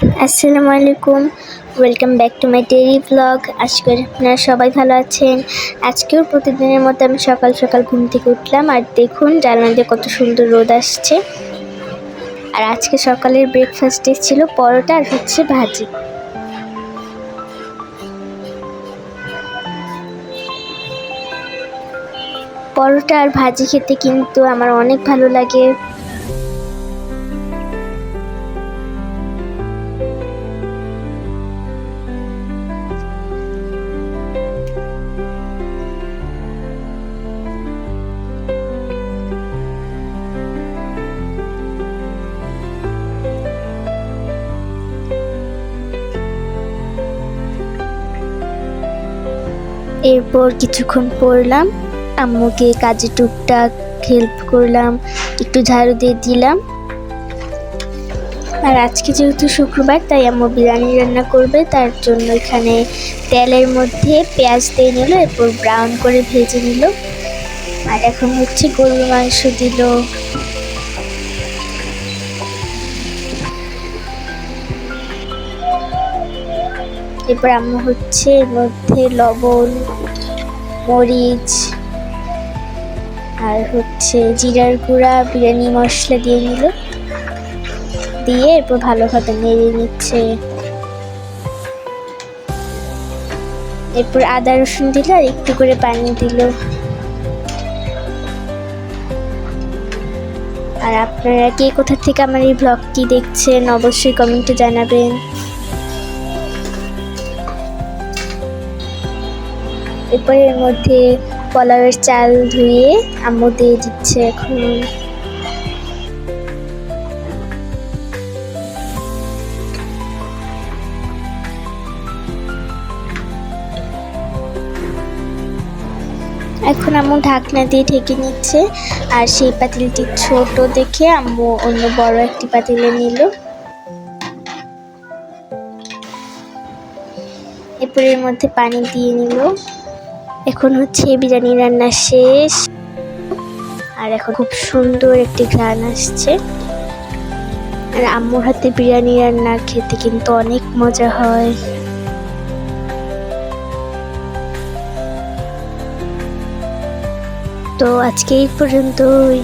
আসসালামু আলাইকুম, welcome back to my daily blog. আশা করি আপনারা সবাই ভালো আছেন। আজকেও প্রতিদিনের মতো আমি সকাল সকাল ঘুম থেকে উঠলাম, আর দেখুন জানলা দিয়ে কত সুন্দর রোদ আসছে। আর আজকে সকালের ব্রেকফাস্টে ছিল পরোটা আর হচ্ছে ভাজি। পরোটা আর ভাজি খেতে কিন্তু আমার অনেক ভালো লাগে। এরপর কিছুক্ষণ পড়লাম, আম্মুকে কাজে টুকটাক হেল্প করলাম, একটু ঝাড়ু দিয়ে দিলাম। আর আজকে যেহেতু শুক্রবার, তাই আম্মু বিরিয়ানি রান্না করবে, তার জন্য এখানে তেলের মধ্যে পেঁয়াজ দিয়ে নিল, এরপর ব্রাউন করে ভেজে নিল। আর এখন হচ্ছে গরুর মাংস দিল। এরপর আম্মু হচ্ছে এর মধ্যে লবণ, মরিচ আর হচ্ছে জিরার গুঁড়া, বিরিয়ানি মশলা দিয়ে নিল, দিয়ে এরপর ভালোভাবে নেড়ে নিচ্ছে। এরপর আদা রসুন দিল আর একটু করে পানি দিল। আর আপনারা কে কোথা থেকে আমার এই ব্লগটি দেখছেন অবশ্যই কমেন্টে জানাবেন। এরপর এর মধ্যে পোলাওয়ের চাল ধুয়ে আম্মু দিয়ে দিচ্ছে এখন। এখন আম্মু ঢাকনা দিয়ে ঢেকে নিচ্ছে, আর সেই পাতিলটি ছোট দেখে আম্মু অন্য বড় একটি পাতিলে নিল। এরপর এর মধ্যে পানি দিয়ে নিল। এখন হচ্ছে বিরিয়ানি রান্না শেষ, আর এখন খুব সুন্দর একটি ঘ্রাণ আসছে। আর আম্মুর হাতে বিরিয়ানি রান্না খেতে কিন্তু অনেক মজা হয়। তো আজকে এই পর্যন্তই।